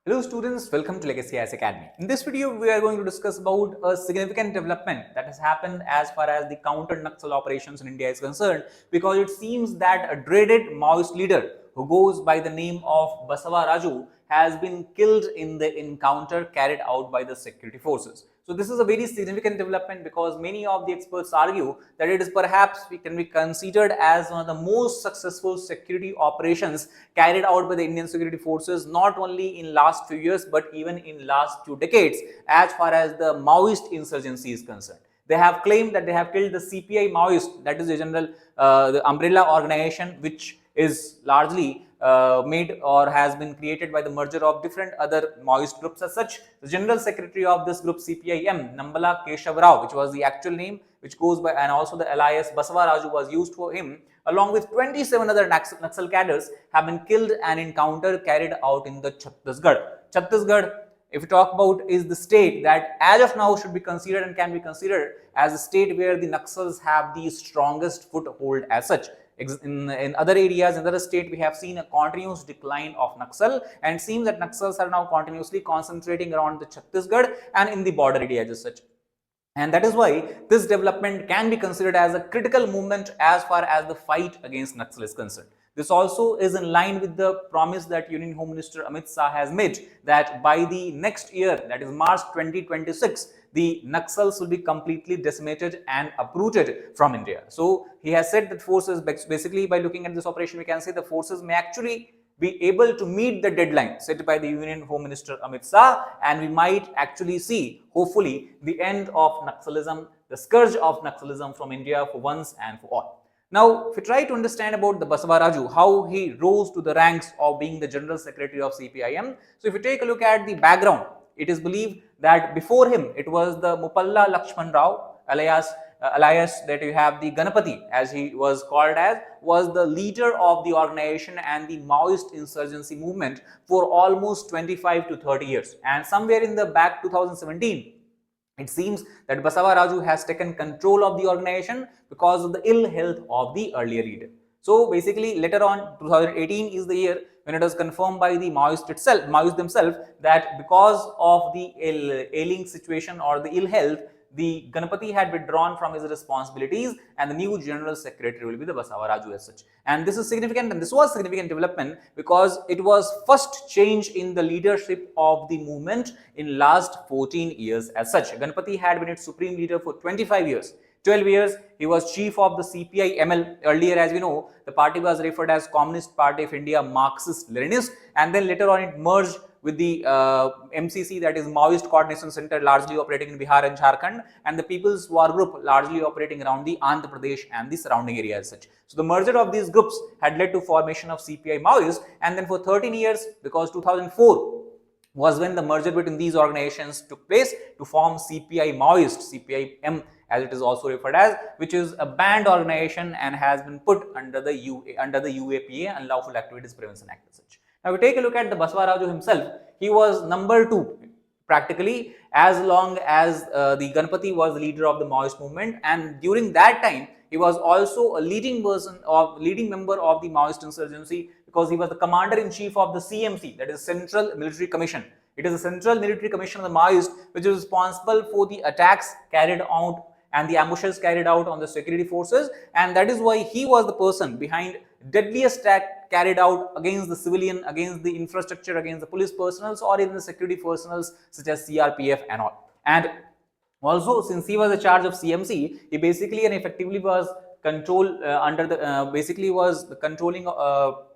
Hello students, welcome to Legacy IAS Academy. In this video, we are going to discuss about a significant development that has happened as far as the counter Naxal operations in India is concerned, because it seems that a dreaded Maoist leader who goes by the name of Basavaraju has been killed in the encounter carried out by the security forces. So this is a very significant development because many of the experts argue that it is perhaps can be considered as one of the most successful security operations carried out by the Indian security forces, not only in last few years but even in last 2 decades as far as the Maoist insurgency is concerned. They have claimed that they have killed the CPI Maoist, that is the general the umbrella organization which is largely made or has been created by the merger of different other Maoist groups as such. The general secretary of this group CPIM, Nambala Keshavrao, which was the actual name which goes by, and also the alias Basavaraju was used for him, along with 27 other Naxal cadres have been killed and encounter carried out in the Chhattisgarh. Chhattisgarh, if we talk about, is the state that as of now should be considered and can be considered as a state where the Naxals have the strongest foothold as such. In other areas, in other state, we have seen a continuous decline of Naxal, and it seems that Naxals are now continuously concentrating around the Chhattisgarh and in the border areas as such. And that is why this development can be considered as a critical movement as far as the fight against Naxal is concerned. This also is in line with the promise that Union Home Minister Amit Shah has made that by the next year, that is March 2026, the Naxals will be completely decimated and uprooted from India. So he has said that forces, basically by looking at this operation, we can say the forces may actually be able to meet the deadline set by the Union Home Minister Amit Shah, and we might actually see, hopefully, the end of Naxalism, the scourge of Naxalism from India for once and for all. Now, if we try to understand about the Basavaraju, how he rose to the ranks of being the General Secretary of CPIM. So, if you take a look at the background, it is believed that before him, it was the Mupalla Lakshman Rao, alias that you have the Ganapati, as he was called as, was the leader of the organization and the Maoist insurgency movement for almost 25 to 30 years. And somewhere in the back 2017, it seems that Basavaraju has taken control of the organization because of the ill health of the earlier leader. So basically, later on, 2018 is the year when it was confirmed by the Maoist themselves, that because of the ailing situation or the ill health, the Ganapati had withdrawn from his responsibilities and the new general secretary will be the Basavaraju as such. And this is significant, and this was significant development because it was first change in the leadership of the movement in last 14 years as such. Ganapati had been its supreme leader for 25 years. 12 years, he was chief of the CPI-ML. Earlier, as we know, the party was referred as Communist Party of India, Marxist-Leninist, and then later on it merged with the MCC, that is Maoist Coordination Center, largely operating in Bihar and Jharkhand, and the People's War Group, largely operating around the Andhra Pradesh and the surrounding areas as such. So the merger of these groups had led to formation of CPI Maoist, and then for 13 years, because 2004 was when the merger between these organizations took place to form CPI Maoist, CPI-M as it is also referred as, which is a banned organization and has been put under the UAPA, Unlawful Activities Prevention Act as such. Now, we take a look at the Basavaraju himself. He was number 2 practically as long as the Ganapati was the leader of the Maoist movement, and during that time he was also a leading member of the Maoist insurgency because he was the commander-in-chief of the CMC, that is Central Military Commission. It is a Central Military Commission of the Maoist which is responsible for the attacks carried out and the ambushes carried out on the security forces, and that is why he was the person behind deadliest attack carried out against the civilian, against the infrastructure, against the police personals or even the security personals such as CRPF and all. And also, since he was in charge of CMC, he basically and effectively was basically was the controlling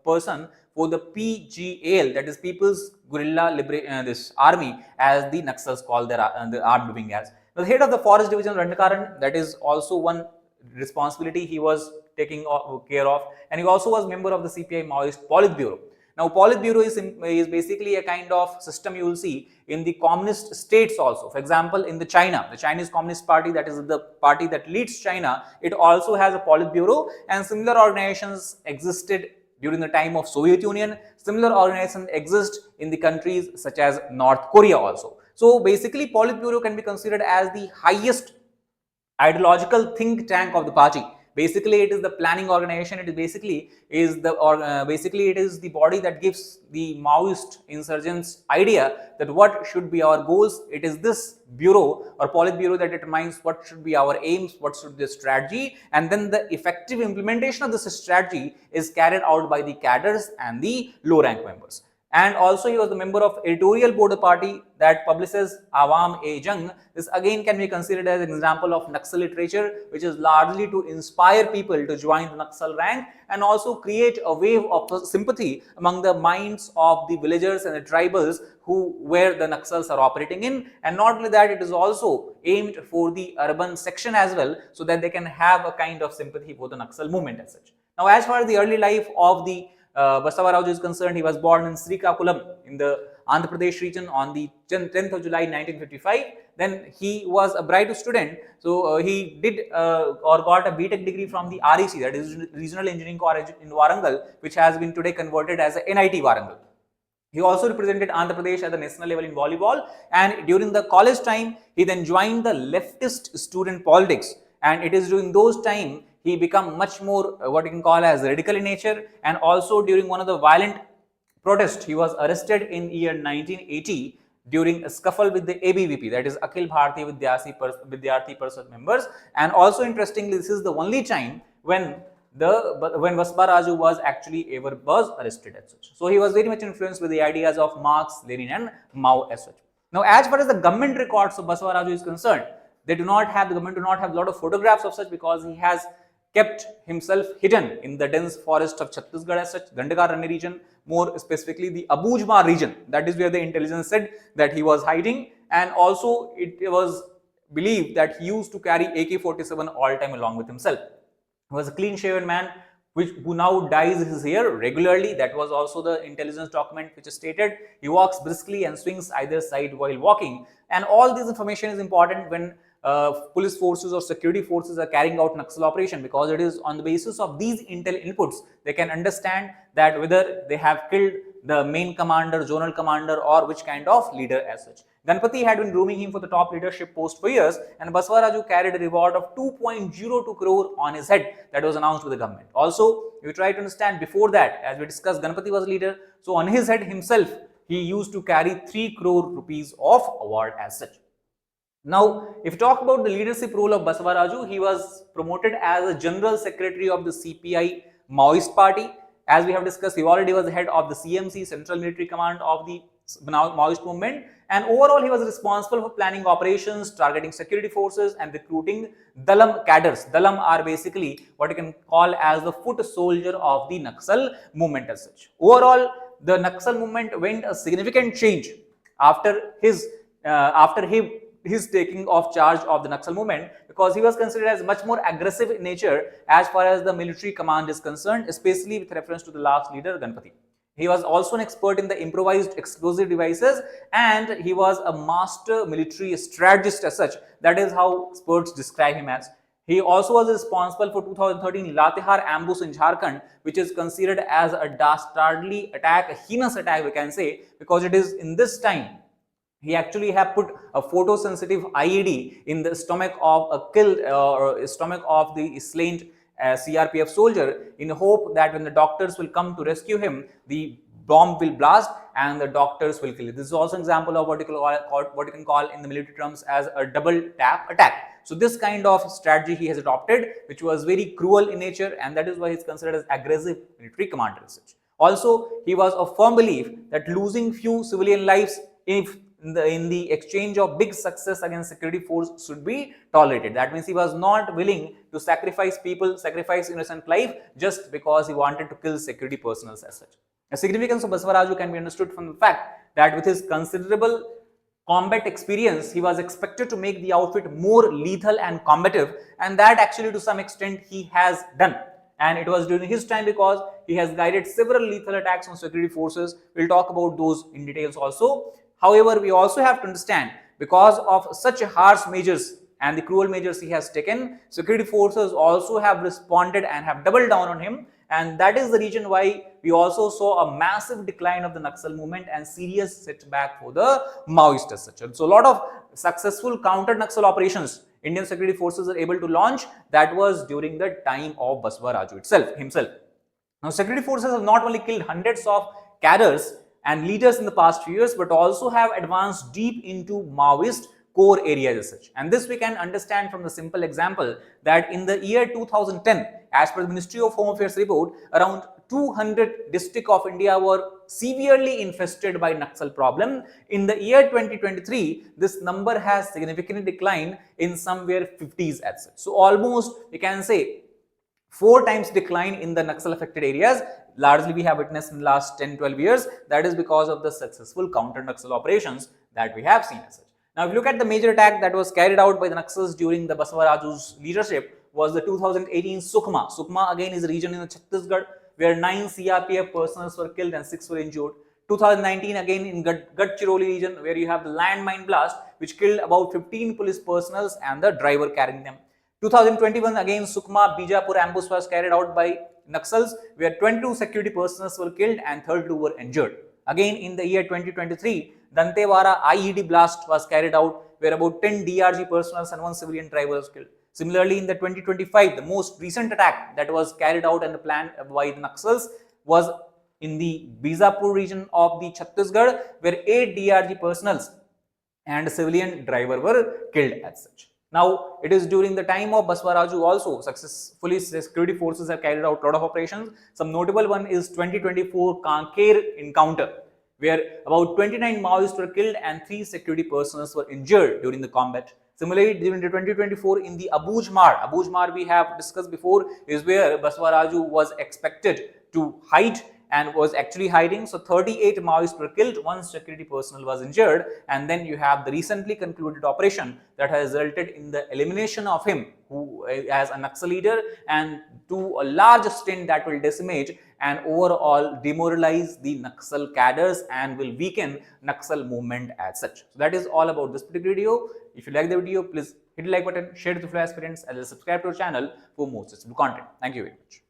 person for the PGAL, that is People's Guerrilla this army, as the Naxals call their the armed wing as. The head of the forest division, Randakaran, that is also one responsibility he was taking care of, and he also was member of the CPI Maoist Politburo. Now, Politburo is basically a kind of system you will see in the communist states also. For example, in the Chinese Communist Party, that is the party that leads China, it also has a Politburo, and similar organizations existed during the time of Soviet Union. Similar organizations exist in the countries such as North Korea also. So basically, Politburo can be considered as the highest ideological think tank of the party, Basically, it is the planning organization. It is basically it is the body that gives the Maoist insurgents idea that what should be our goals. It is this bureau or Politburo that determines what should be our aims, what should be the strategy, and then the effective implementation of this strategy is carried out by the cadres and the low rank members. And also he was the member of editorial board of the party that publishes Awam-e-Jang. This again can be considered as an example of Naxal literature, which is largely to inspire people to join the Naxal rank and also create a wave of sympathy among the minds of the villagers and the tribals where the Naxals are operating in. And not only that, it is also aimed for the urban section as well, so that they can have a kind of sympathy for the Naxal movement as such. Now, as far as the early life of the Basavaraju is concerned, he was born in Srikakulam in the Andhra Pradesh region on the 10th of July 1955. Then he was a bright student, so he did or got a BTech degree from the REC, that is Regional Engineering College in Warangal, which has been today converted as a NIT Warangal. He also represented Andhra Pradesh at the national level in volleyball, and during the college time, he then joined the leftist student politics, and it is during those time he became much more what you can call as radical in nature. And also during one of the violent protests, he was arrested in year 1980 during a scuffle with the ABVP, that is Akhil Bharatiya Vidyarthi Parishad members. And also interestingly, this is the only time when Basavaraju was actually ever was arrested as such. So he was very much influenced with the ideas of Marx, Lenin and Mao as such. Now, as far as the government records of Basavaraju is concerned, the government do not have a lot of photographs of such, because he has kept himself hidden in the dense forest of Chhattisgarh as such, Gandhar Ranni region, more specifically the Abujma region. That is where the intelligence said that he was hiding, and also it was believed that he used to carry AK-47 all time along with himself. He was a clean-shaven man who now dyes his hair regularly. That was also the intelligence document which is stated. He walks briskly and swings either side while walking. And all this information is important when police forces or security forces are carrying out Naxal operation, because it is on the basis of these intel inputs they can understand that whether they have killed the main commander, zonal commander, or which kind of leader as such. Ganpati had been grooming him for the top leadership post for years, and Basavaraju carried a reward of 2.02 crore on his head that was announced with the government. Also, if you try to understand, before that, as we discussed, Ganpati was leader, so on his head himself, he used to carry 3 crore rupees of award as such. Now, if you talk about the leadership role of Basavaraju, he was promoted as a general secretary of the CPI Maoist party. As we have discussed, he already was the head of the CMC, Central Military Command of the Maoist movement, and overall he was responsible for planning operations, targeting security forces and recruiting Dalam cadres. Dalam are basically what you can call as the foot soldier of the Naxal movement as such. Overall, the Naxal movement went a significant change after his taking of charge of the Naxal movement, because he was considered as much more aggressive in nature as far as the military command is concerned, especially with reference to the last leader, Ganpati. He was also an expert in the improvised explosive devices, and he was a master military strategist as such. That is how experts describe him as. He also was responsible for 2013 Latihar ambush in Jharkhand, which is considered as a dastardly attack, a heinous attack we can say, because it is in this time he actually have put a photosensitive IED in the stomach of a killed stomach of the slain CRPF soldier, in hope that when the doctors will come to rescue him, the bomb will blast and the doctors will kill him. This is also an example of what you can call in the military terms as a double tap attack. So this kind of strategy he has adopted, which was very cruel in nature, and that is why he is considered as aggressive military commander as such. Also, he was of firm belief that losing few civilian lives in the exchange of big success against security force should be tolerated. That means he was not willing to sacrifice people, sacrifice innocent life just because he wanted to kill security personnel as such. The significance of Basavaraju can be understood from the fact that with his considerable combat experience, he was expected to make the outfit more lethal and combative, and that actually to some extent he has done. And it was during his time because he has guided several lethal attacks on security forces. We'll talk about those in details also. However, we also have to understand, because of such harsh measures and the cruel measures he has taken, security forces also have responded and have doubled down on him, and that is the reason why we also saw a massive decline of the Naxal movement and serious setback for the Maoists as such. So a lot of successful counter Naxal operations Indian security forces are able to launch, that was during the time of Basavaraju himself. Now, security forces have not only killed hundreds of cadres and leaders in the past few years, but also have advanced deep into Maoist core areas as such. And this we can understand from the simple example that in the year 2010, as per the Ministry of Home Affairs report, around 200 districts of India were severely infested by Naxal problem. In the year 2023, this number has significantly declined in somewhere 50s as such. So almost we can say 4 times decline in the Naxal affected areas, largely we have witnessed in the last 10-12 years. That is because of the successful counter Naxal operations that we have seen as such. Now, if you look at the major attack that was carried out by the Naxals during the Basavaraju's leadership was the 2018 Sukhma. Sukhma again is a region in the Chhattisgarh where 9 CRPF personnel were killed and 6 were injured. 2019 again in Gadchiroli region where you have the landmine blast which killed about 15 police personnel and the driver carrying them. 2021 again Sukhma Bijapur ambush was carried out by Naxals where 22 security personnel were killed and 32 were injured. Again in the year 2023, Dantewara IED blast was carried out where about 10 DRG personnel and 1 civilian driver was killed. Similarly, in the 2025, the most recent attack that was carried out and planned by the Naxals was in the Bijapur region of the Chhattisgarh where 8 DRG personnel and a civilian driver were killed as such. Now, it is during the time of Basavaraju also successfully security forces have carried out a lot of operations. Some notable one is 2024 Kanker encounter where about 29 Maoists were killed and 3 security personnel were injured during the combat. Similarly, during the 2024 in the Abujmar we have discussed before is where Basavaraju was expected to hide and was actually hiding. So 38 Maoists were killed, 1 security personnel was injured, and then you have the recently concluded operation that has resulted in the elimination of him who as a Naxal leader and to a large extent that will decimate and overall demoralize the Naxal cadres and will weaken Naxal movement as such. So that is all about this particular video. If you like the video, please hit the like button, share it with your aspirants, and subscribe to our channel for more such content. Thank you very much.